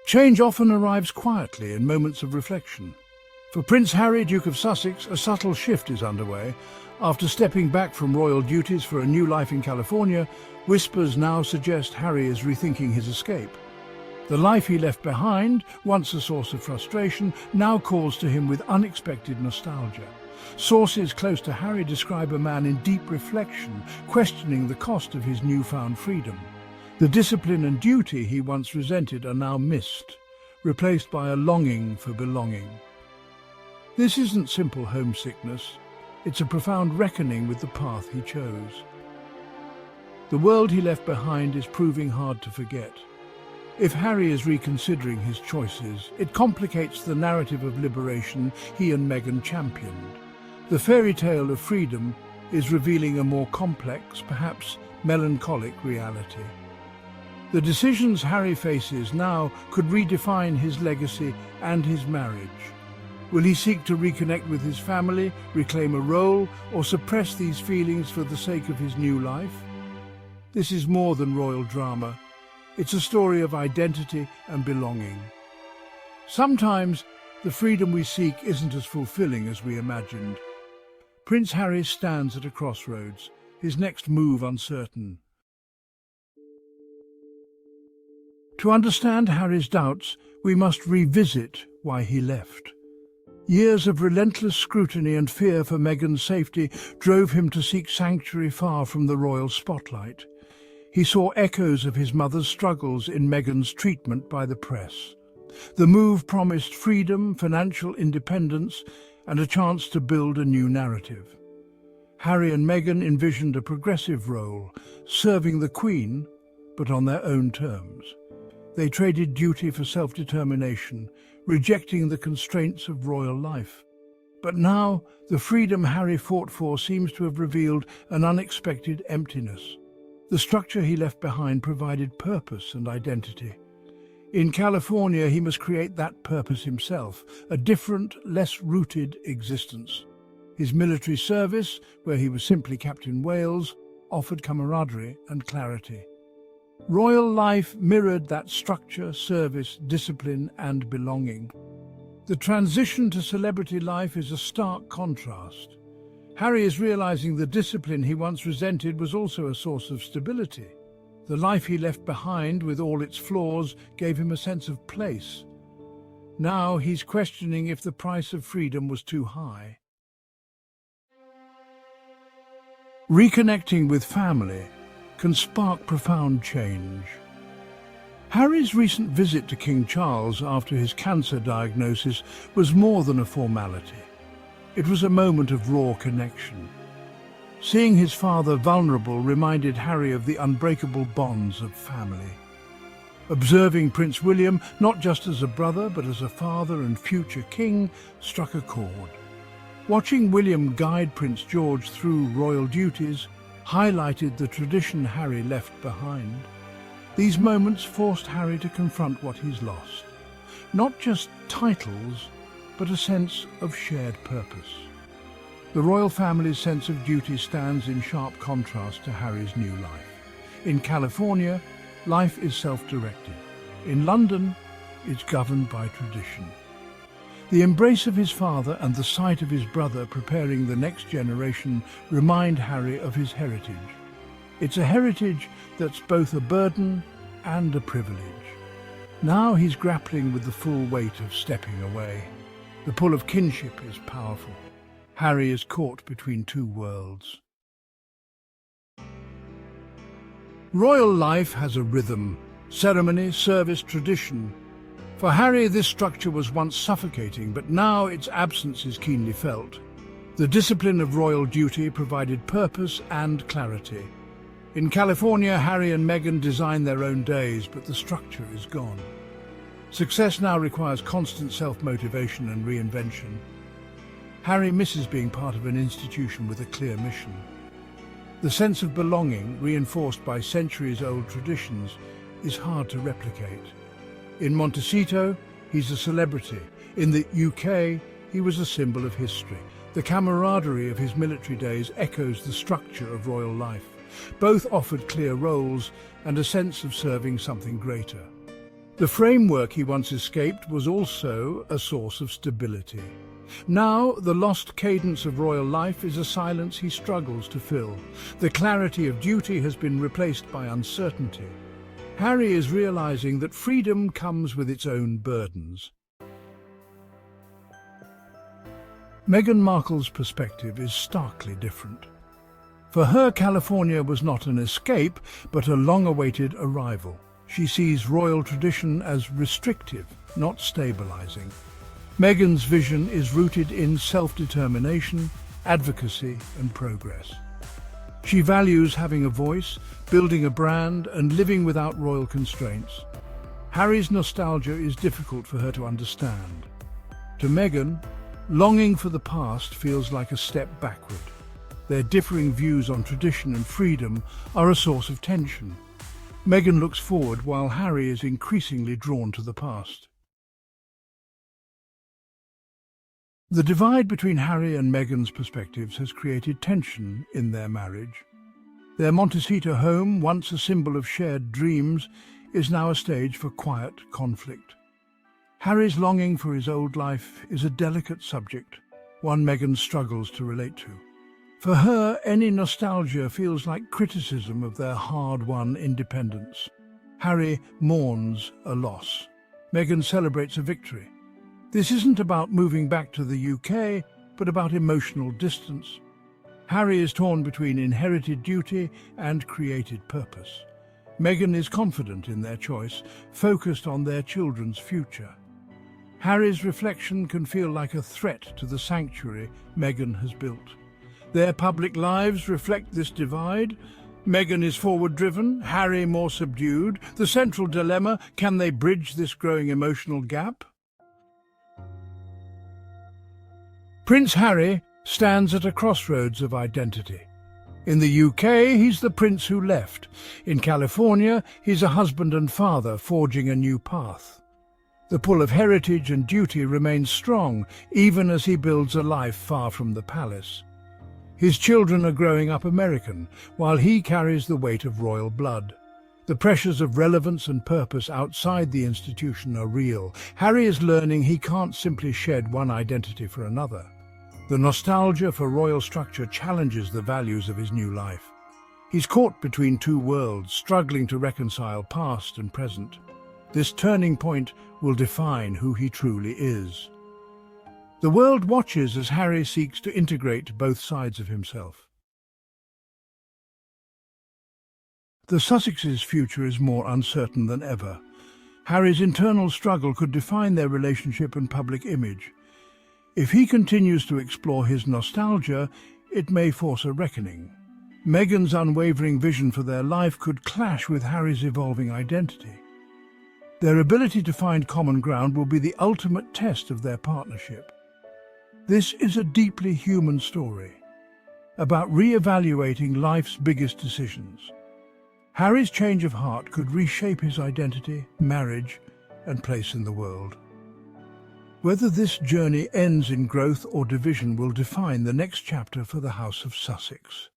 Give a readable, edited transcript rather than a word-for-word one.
Change often arrives quietly in moments of reflection. For Prince Harry, Duke of Sussex, a subtle shift is underway. After stepping back from royal duties for a new life in California, whispers now suggest Harry is rethinking his escape. The life he left behind, once a source of frustration, now calls to him with unexpected nostalgia. Sources close to Harry describe a man in deep reflection, questioning the cost of his newfound freedom. The discipline and duty he once resented are now missed, replaced by a longing for belonging. This isn't simple homesickness, it's a profound reckoning with the path he chose. The world he left behind is proving hard to forget. If Harry is reconsidering his choices, it complicates the narrative of liberation he and Meghan championed. The fairy tale of freedom is revealing a more complex, perhaps melancholic reality. The decisions Harry faces now could redefine his legacy and his marriage. Will he seek to reconnect with his family, reclaim a role, or suppress these feelings for the sake of his new life? This is more than royal drama. It's a story of identity and belonging. Sometimes the freedom we seek isn't as fulfilling as we imagined. Prince Harry stands at a crossroads, his next move uncertain. To understand Harry's doubts, we must revisit why he left. Years of relentless scrutiny and fear for Meghan's safety drove him to seek sanctuary far from the royal spotlight. He saw echoes of his mother's struggles in Meghan's treatment by the press. The move promised freedom, financial independence, and a chance to build a new narrative. Harry and Meghan envisioned a progressive role, serving the Queen, but on their own terms. They traded duty for self-determination, rejecting the constraints of royal life. But now, the freedom Harry fought for seems to have revealed an unexpected emptiness. The structure he left behind provided purpose and identity. In California, he must create that purpose himself, a different, less rooted existence. His military service, where he was simply Captain Wales, offered camaraderie and clarity. Royal life mirrored that structure, service, discipline, and belonging. The transition to celebrity life is a stark contrast. Harry is realizing the discipline he once resented was also a source of stability. The life he left behind, with all its flaws, gave him a sense of place. Now he's questioning if the price of freedom was too high. Reconnecting with family can spark profound change. Harry's recent visit to King Charles after his cancer diagnosis was more than a formality. It was a moment of raw connection. Seeing his father vulnerable reminded Harry of the unbreakable bonds of family. Observing Prince William, not just as a brother but as a father and future king, struck a chord. Watching William guide Prince George through royal duties highlighted the tradition Harry left behind. These moments forced Harry to confront what he's lost. Not just titles, but a sense of shared purpose. The royal family's sense of duty stands in sharp contrast to Harry's new life. In California, life is self-directed. In London, it's governed by tradition. The embrace of his father and the sight of his brother preparing the next generation remind Harry of his heritage. It's a heritage that's both a burden and a privilege. Now he's grappling with the full weight of stepping away. The pull of kinship is powerful. Harry is caught between two worlds. Royal life has a rhythm, ceremony, service, tradition. For Harry, this structure was once suffocating, but now its absence is keenly felt. The discipline of royal duty provided purpose and clarity. In California, Harry and Meghan design their own days, but the structure is gone. Success now requires constant self-motivation and reinvention. Harry misses being part of an institution with a clear mission. The sense of belonging, reinforced by centuries-old traditions, is hard to replicate. In Montecito, he's a celebrity. In the UK, he was a symbol of history. The camaraderie of his military days echoes the structure of royal life. Both offered clear roles and a sense of serving something greater. The framework he once escaped was also a source of stability. Now, the lost cadence of royal life is a silence he struggles to fill. The clarity of duty has been replaced by uncertainty. Harry is realizing that freedom comes with its own burdens. Meghan Markle's perspective is starkly different. For her, California was not an escape, but a long-awaited arrival. She sees royal tradition as restrictive, not stabilizing. Meghan's vision is rooted in self-determination, advocacy, and progress. She values having a voice, building a brand, and living without royal constraints. Harry's nostalgia is difficult for her to understand. To Meghan, longing for the past feels like a step backward. Their differing views on tradition and freedom are a source of tension. Meghan looks forward while Harry is increasingly drawn to the past. The divide between Harry and Meghan's perspectives has created tension in their marriage. Their Montecito home, once a symbol of shared dreams, is now a stage for quiet conflict. Harry's longing for his old life is a delicate subject, one Meghan struggles to relate to. For her, any nostalgia feels like criticism of their hard-won independence. Harry mourns a loss. Meghan celebrates a victory. This isn't about moving back to the UK, but about emotional distance. Harry is torn between inherited duty and created purpose. Meghan is confident in their choice, focused on their children's future. Harry's reflection can feel like a threat to the sanctuary Meghan has built. Their public lives reflect this divide. Meghan is forward-driven, Harry more subdued. The central dilemma: can they bridge this growing emotional gap? Prince Harry stands at a crossroads of identity. In the UK, he's the prince who left. In California, he's a husband and father forging a new path. The pull of heritage and duty remains strong, even as he builds a life far from the palace. His children are growing up American, while he carries the weight of royal blood. The pressures of relevance and purpose outside the institution are real. Harry is learning he can't simply shed one identity for another. The nostalgia for royal structure challenges the values of his new life. He's caught between two worlds, struggling to reconcile past and present. This turning point will define who he truly is. The world watches as Harry seeks to integrate both sides of himself. The Sussexes' future is more uncertain than ever. Harry's internal struggle could define their relationship and public image. If he continues to explore his nostalgia, it may force a reckoning. Meghan's unwavering vision for their life could clash with Harry's evolving identity. Their ability to find common ground will be the ultimate test of their partnership. This is a deeply human story, about re-evaluating life's biggest decisions. Harry's change of heart could reshape his identity, marriage, and place in the world. Whether this journey ends in growth or division will define the next chapter for the House of Sussex.